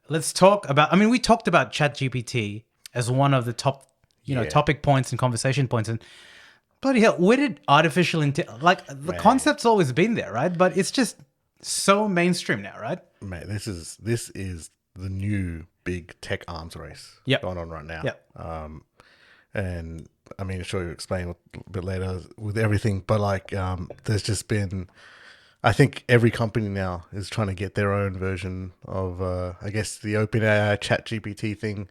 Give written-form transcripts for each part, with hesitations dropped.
let's talk about. I mean, we talked about ChatGPT as one of the top, topic points and conversation points, and bloody hell, where did artificial intelligence? Like the concept's always been there, right? But it's just so mainstream now, right? Mate, this is the new big tech arms race going on right now. Yeah. And I mean, I'm sure you'll explain a bit later with everything, but like, there's just been, I think every company now is trying to get their own version of, I guess, the OpenAI ChatGPT thing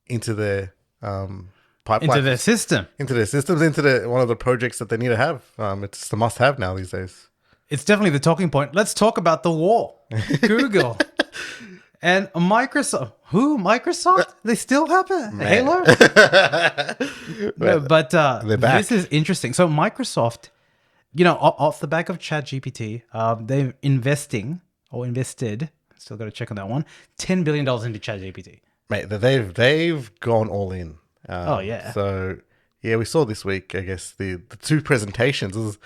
into their pipeline, Into their system, into their systems, into one of the projects that they need to have. It's the must-have now these days. It's definitely the talking point. Let's talk about the war. Google and Microsoft. Who? Microsoft? They still have a Halo? No, but they're back. This is interesting. So Microsoft, off the back of ChatGPT, they're invested, still got to check on that one, $10 billion into ChatGPT. Mate, they've gone all in. Oh, yeah. So, yeah, we saw this week, I guess, the two presentations.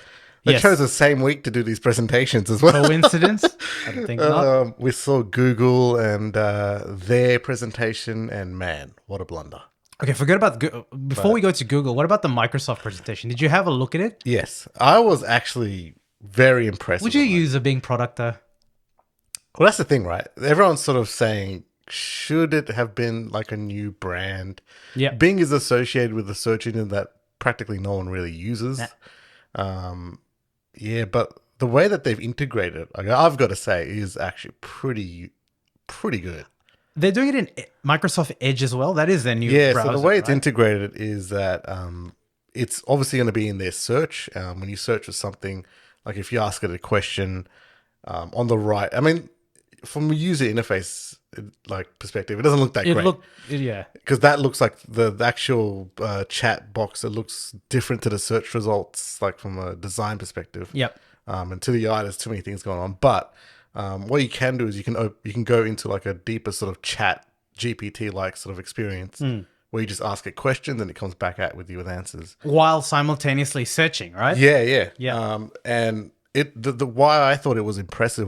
They chose the same week to do these presentations as well. Coincidence? I don't think not. We saw Google and their presentation, and man, what a blunder. Okay, forget about before we go to Google, what about the Microsoft presentation? Did you have a look at it? Yes, I was actually very impressed. Would you use a Bing product though? Well, that's the thing, right? Everyone's sort of saying, should it have been like a new brand? Yeah. Bing is associated with a search engine that practically no one really uses. Yeah, but the way that they've integrated, I've got to say, is actually pretty good. They're doing it in Microsoft Edge as well. That is their new browser. So the way it's integrated is that it's obviously going to be in their search. When you search for something, like if you ask it a question on the right, I mean, from a user interface perspective, it doesn't look that great. Because that looks like the actual chat box. It looks different to the search results, like from a design perspective. Yep. And to the eye, there's too many things going on. But what you can do is you can go into like a deeper sort of chat GPT like sort of experience where you just ask it questions and it comes back out with you with answers while simultaneously searching, right? Yeah. And the why I thought it was impressive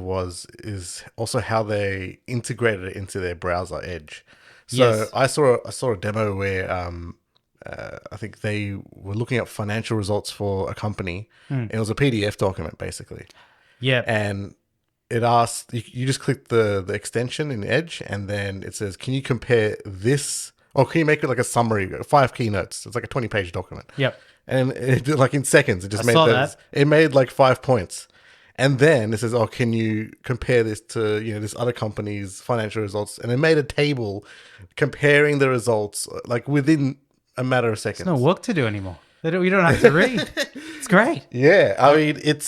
is also how they integrated it into their browser Edge. So I saw a demo where I think they were looking at financial results for a company, and it was a PDF document basically. Yeah, and it asked you just click the extension in Edge, and then it says, "Can you compare this, or can you make it like a summary, 5 keynotes?" It's like a 20-page document. Yep. And it, like in seconds, it just it made like 5 points. And then it says, "Oh, can you compare this to this other company's financial results?" And it made a table comparing the results like within a matter of seconds. There's no work to do anymore. You don't have to read. It's great. Yeah, I mean it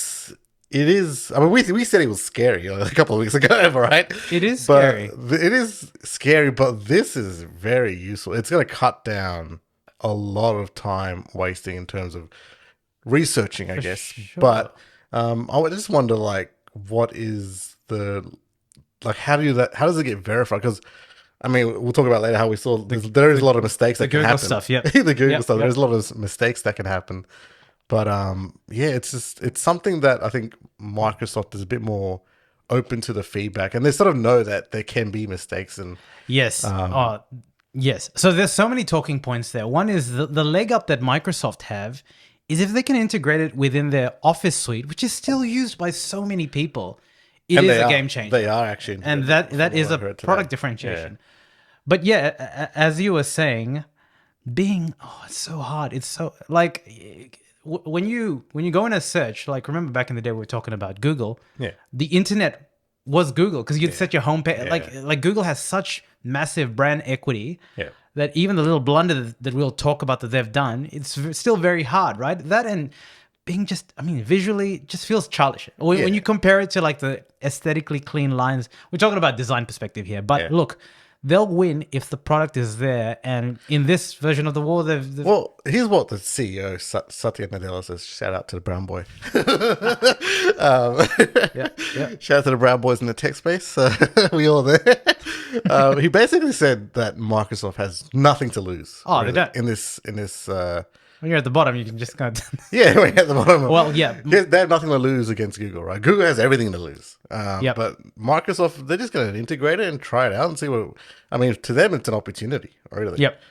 is. I mean we said it was scary a couple of weeks ago, right? It is scary. It is scary, but this is very useful. It's going to cut down a lot of time wasting in terms of researching, I guess. Sure. But I just wonder, like, what is how does it get verified? Because I mean, we'll talk about later how we saw there is a lot of mistakes that can happen. Stuff, yeah. The Google stuff. There's a lot of mistakes that can happen. But it's something that I think Microsoft is a bit more open to the feedback, and they sort of know that there can be mistakes. And yes. Yes. So there's so many talking points there. One is the leg up that Microsoft have is if they can integrate it within their Office suite, which is still used by so many people, it is a game changer. They are actually. And that is a product differentiation. Yeah. But yeah, as you were saying, Bing, it's so hard. It's so like when you go in a search, like remember back in the day we were talking about Google, the internet was Google because you'd set your homepage. Like Google has such massive brand equity that even the little blunder that we'll talk about that they've done, it's still very hard, right? That and Bing visually just feels childish. When you compare it to like the aesthetically clean lines, we're talking about design perspective here, but look, they'll win if the product is there. And in this version of the war, they've well, here's what the CEO Satya Nadella says. Shout out to the brown boy. Shout out to the brown boys in the tech space. We all there. He basically said that Microsoft has nothing to lose. They don't. in this When you're at the bottom, you can just go. Yeah, we're at the bottom. Well, yeah. They have nothing to lose against Google, right? Google has everything to lose. Yep. But Microsoft, they're just going to integrate it and try it out and see what. I mean, to them, it's an opportunity, really. Yep.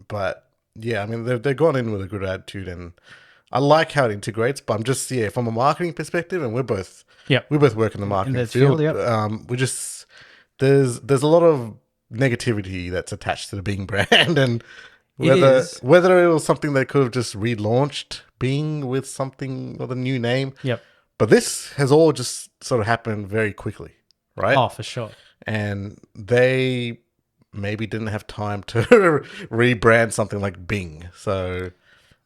But yeah, I mean, they've gone in with a good attitude, and I like how it integrates. But I'm just from a marketing perspective, and we both work in the marketing field. We just there's a lot of negativity that's attached to the Bing brand, and whether it was something they could have just relaunched Bing with something with a new name. Yep. But this has all just sort of happened very quickly, right? Oh, for sure. And they maybe didn't have time to rebrand something like Bing. So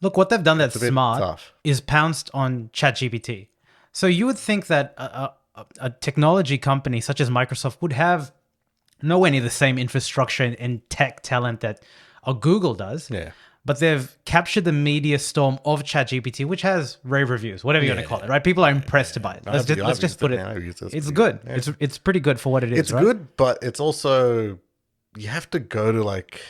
look, what they've done that's smart is pounced on ChatGPT. So you would think that a technology company such as Microsoft would have nowhere near the same infrastructure and tech talent that Google does. Yeah. But they've captured the media storm of ChatGPT, which has rave reviews, whatever you want to call it, right? People are impressed by it. Let's just put it. It's good. Yeah. It's pretty good for what it is. It's good, but it's also you have to go to like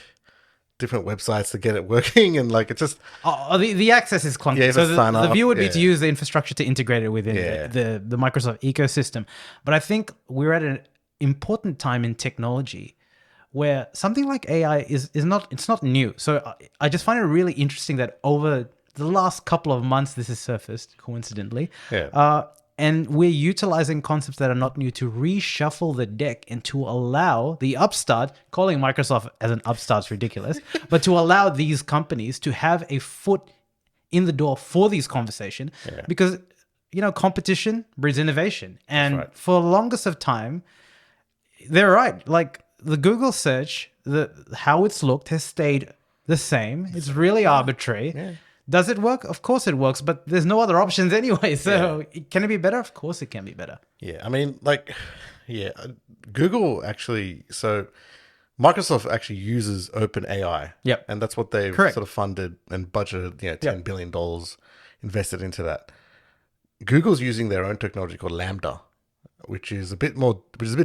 different websites to get it working, and like it's just the access is clunky. Yeah, so the view would be to use the infrastructure to integrate it within the Microsoft ecosystem. But I think we're at an important time in technology where something like AI is not new. So I just find it really interesting that over the last couple of months this has surfaced, coincidentally. Yeah. And we're utilizing concepts that are not new to reshuffle the deck and to allow the upstart, calling Microsoft as an upstart is ridiculous, but to allow these companies to have a foot in the door for these conversations because, competition breeds innovation. And for the longest of time, they're right. Like the Google search, how it's looked has stayed the same. It's really arbitrary. Yeah. Does it work? Of course it works, but there's no other options anyway. So can it be better? Of course it can be better. Yeah, I mean, Google actually, so Microsoft actually uses OpenAI. Yep. And that's what they've sort of funded and budgeted, $10 billion invested into that. Google's using their own technology called Lambda, which is a bit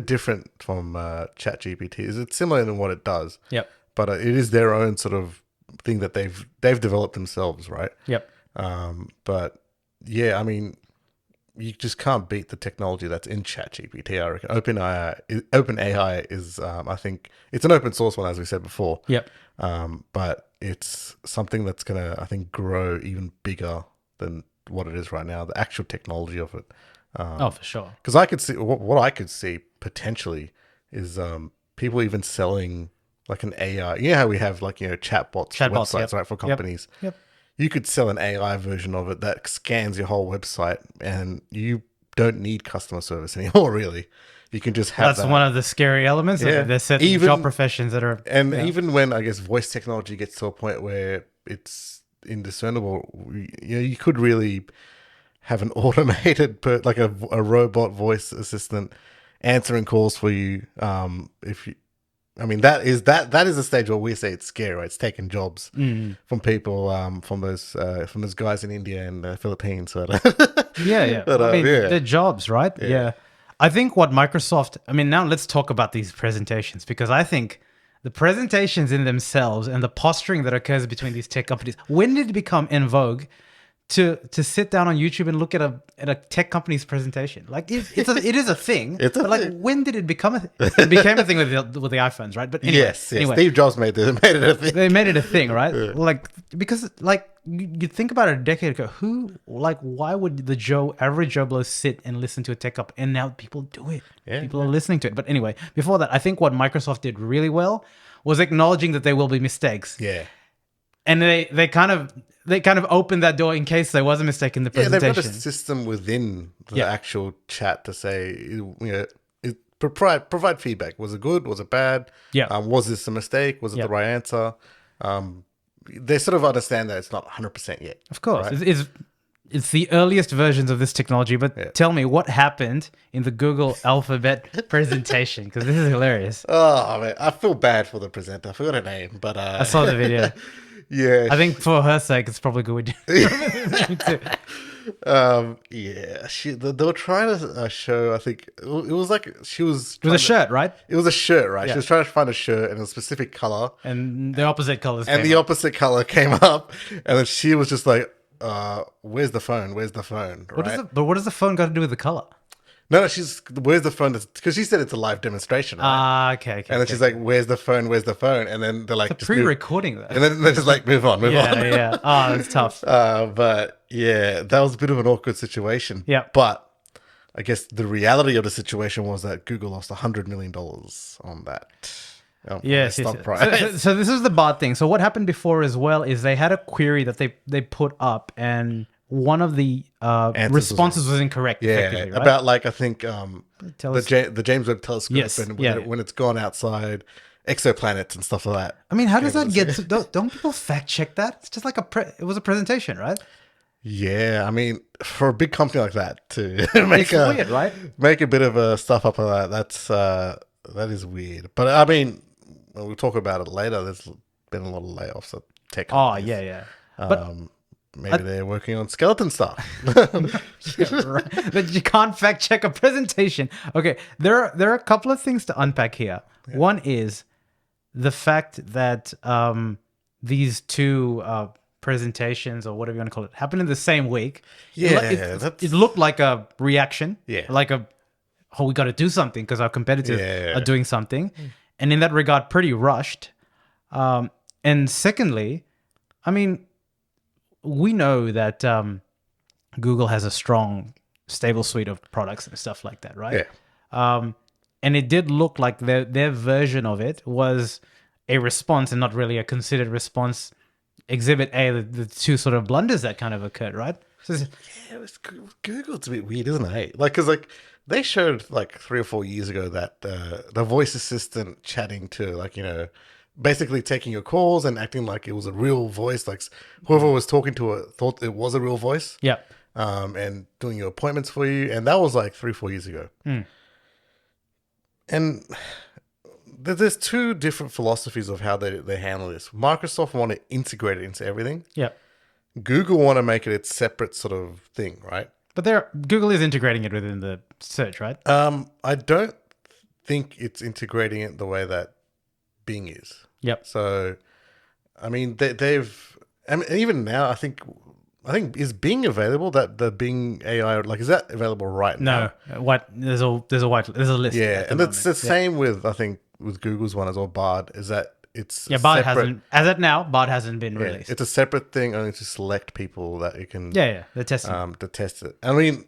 different from ChatGPT. It's similar in what it does. Yep. But it is their own sort of thing that they've developed themselves, right? Yep. But yeah, I mean, you just can't beat the technology that's in ChatGPT. I reckon OpenAI is, I think, it's an open source one, as we said before. Yep. But it's something that's gonna, I think, grow even bigger than what it is right now. The actual technology of it. For sure. Because I could see what I could see potentially is people even selling like an AI. You know how we have chatbots websites, right, for companies. Yep. You could sell an AI version of it that scans your whole website, and you don't need customer service anymore. Really, you can just have. That's one of the scary elements. Yeah. There's certain job professions that are, even when I guess voice technology gets to a point where it's indiscernible, you could really have an automated, like a robot voice assistant answering calls for you. If you, I mean, that is the stage where we say it's scary, right? It's taking jobs from people, from those guys in India and the Philippines. So but, they're jobs, right? Yeah. I think what Microsoft, now let's talk about these presentations, because I think the presentations in themselves and the posturing that occurs between these tech companies, when did it become en vogue to sit down on YouTube and look at a tech company's presentation? Like it is a thing. When did it become a thing? It became a thing with the iPhones, right? But anyway, anyway, Steve Jobs made it a thing. They made it a thing, right? Yeah. Because you think about it a decade ago, why would the average Joe Blow sit and listen to a tech up? And now people do it. Yeah. People are listening to it. But anyway, before that, I think what Microsoft did really well was acknowledging that there will be mistakes. Yeah. And they kind of opened that door in case there was a mistake in the presentation. Yeah, they've got a system within the actual chat to say, provide feedback. Was it good? Was it bad? Yeah. Was this a mistake? Was it the right answer? They sort of understand that it's not 100% yet. Of course. Right? It's the earliest versions of this technology, but tell me what happened in the Google Alphabet presentation, because this is hilarious. Oh, man, I feel bad for the presenter. I forgot her name, but... I saw the video. Yeah. I think for her sake, it's probably good we do. Me too. Yeah, they were trying to show. I think it was like she was. It was a shirt, right? It was a shirt, right? Yeah. She was trying to find a shirt in a specific color, And the opposite colors and came the up. opposite color came up, and then she was just like, "Where's the phone? Where's the phone?" Right? But what does the phone got to do with the color? No, she's where's the phone? Because she said it's a live demonstration, right? Ah, okay. And then she's like, "Where's the phone? Where's the phone?" And then they're like, it's a just move. pre-recording though. And then they're just like, "Move on, move on." Yeah. Oh, it's tough. But yeah, that was a bit of an awkward situation. Yeah. But I guess the reality of the situation was that Google lost $100 million on that. On Yes, their yes, stock yes. price. So this is the bad thing. So what happened before as well is they had a query that they put up, and one of the responses was incorrect. Yeah, effectively, right? about like I think Tell us. the James Webb Telescope Yes, and yeah. when it's gone outside, exoplanets and stuff like that. I mean, how does that get? Don't people fact check that? It's just like it was a presentation, right? Yeah, I mean, for a big company like that to It's weird, right? make a bit of a stuff up like that, that is weird. But I mean, we'll talk about it later. There's been a lot of layoffs at tech Oh companies. yeah. But Maybe they're working on skeleton stuff. yeah, right. But you can't fact check a presentation. Okay, there are a couple of things to unpack here. Yeah. One is the fact that these two presentations, or whatever you want to call it, happened in the same week. Yeah, it looked like a reaction. Yeah, like we got to do something because our competitors are doing something, and in that regard, pretty rushed. And secondly, I mean, we know that Google has a strong, stable suite of products and stuff like that, right? Yeah. And it did look like their version of it was a response and not really a considered response. Exhibit A, the two sort of blunders that kind of occurred, right? So Google's a bit weird, isn't it? Like, because like they showed like 3 or 4 years ago that the voice assistant chatting to, like, you know, basically taking your calls and acting like it was a real voice, like whoever was talking to it thought it was a real voice. Yeah. And doing your appointments for you, and that was like 3 or 4 years ago. And there's two different philosophies of how they handle this. Microsoft want to integrate it into everything. Yeah. Google want to make it its separate sort of thing, right? But Google is integrating it within the search, right? I don't think it's integrating it the way that Bing is. Yep. So, I mean, they've, I mean, even now, I think is Bing available? That the Bing AI, like, is that available right now? No. There's a list. Yeah, and it's the same with, I think, with Google's one as well. Bard is that it's Bard hasn't, as of now, Bard hasn't been released. It's a separate thing only to select people that you can. They're testing to test it. I mean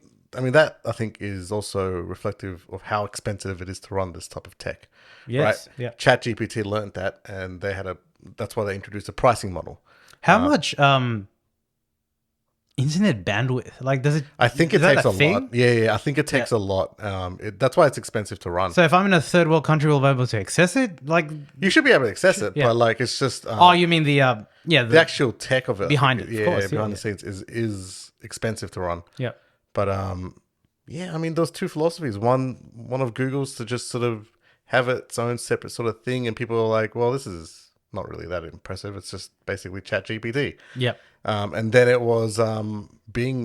that I think is also reflective of how expensive it is to run this type of tech. Yes. Right? Yeah. ChatGPT learned that, and that's why they introduced a pricing model. How much internet bandwidth? Like, does it? I think it takes a lot. Yeah. I think it takes a lot. That's why it's expensive to run. So if I'm in a third world country, will I be able to access it? Like, you should be able to access it, but like it's just. You mean the actual tech of it behind it? Of course, behind the scenes is expensive to run. Yeah. But I mean, those two philosophies. One of Google's to just sort of have its own separate sort of thing, and people are like, well, this is not really that impressive. It's just basically ChatGPT. Yep. And then it was Microsoft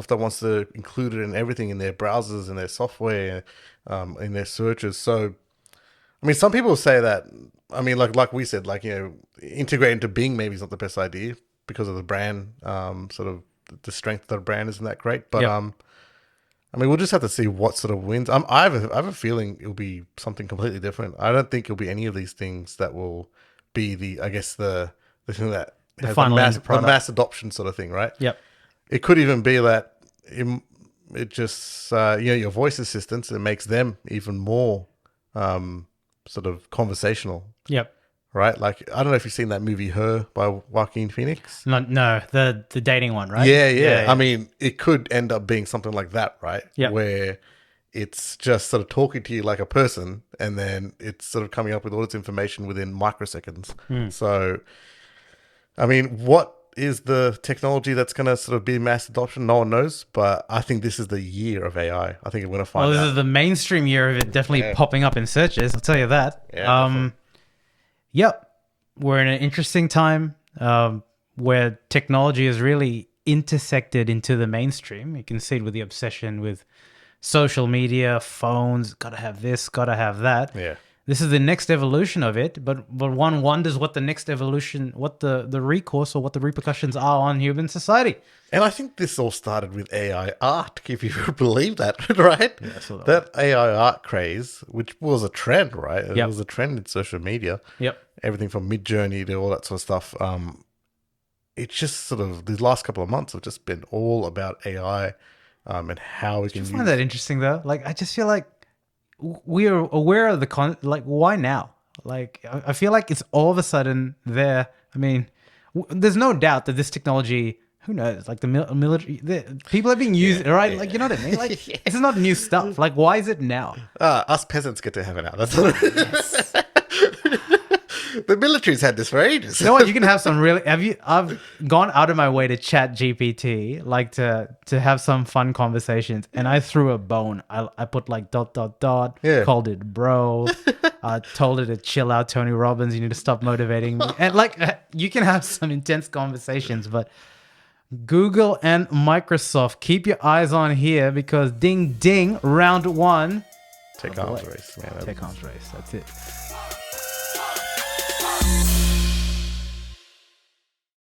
that wants to include it in everything, in their browsers, in their software, in their searches. So, I mean, some people say that. I mean, like we said, like, you know, integrate into Bing maybe is not the best idea because of the brand, sort of the strength of the brand isn't that great. But I mean, we'll just have to see what sort of wins. I have a feeling it'll be something completely different. I don't think it'll be any of these things that will be the thing that the final the mass adoption sort of thing, right? Yep. It could even be that it just your voice assistants, it makes them even more sort of conversational. Yep. Right? Like, I don't know if you've seen that movie Her by Joaquin Phoenix. No, the dating one, right? Yeah. I mean, it could end up being something like that, right? Yeah. Where it's just sort of talking to you like a person, and then it's sort of coming up with all its information within microseconds. So, I mean, what is the technology that's going to sort of be mass adoption? No one knows, but I think this is the year of AI. I think we're going to find out. Well, this is the mainstream year of it definitely popping up in searches, I'll tell you that. Yeah, yep. We're in an interesting time where technology is really intersected into the mainstream. You can see it with the obsession with social media, phones, gotta have this, gotta have that. Yeah. This is the next evolution of it, but one wonders what the next evolution, what the recourse or what the repercussions are on human society. And I think this all started with AI art, if you believe that, right? Yeah, I saw that AI art craze, which was a trend, right? It Yep. was a trend in social media. Yep. Everything from Mid-Journey to all that sort of stuff. It's just sort of, these last couple of months have just been all about AI and how we can use... I find that interesting though. Like, I just feel like we are aware of like, why now? Like, I feel like it's all of a sudden there. I mean, there's no doubt that this technology, who knows, like the military, people are being used, right? Like, you know what I mean? Like, this is not new stuff. Like, why is it now? Us peasants get to have it now. That's what yes. The military's had this for ages. You know what? You can have some really. I've gone out of my way to chat GPT, like to have some fun conversations, and I threw a bone. I put like ... Yeah. Called it bro. Told it to chill out, Tony Robbins. You need to stop motivating me. And like, you can have some intense conversations, but Google and Microsoft, keep your eyes on here because ding ding, round one. Take arms race, man. Take arms race. That's it.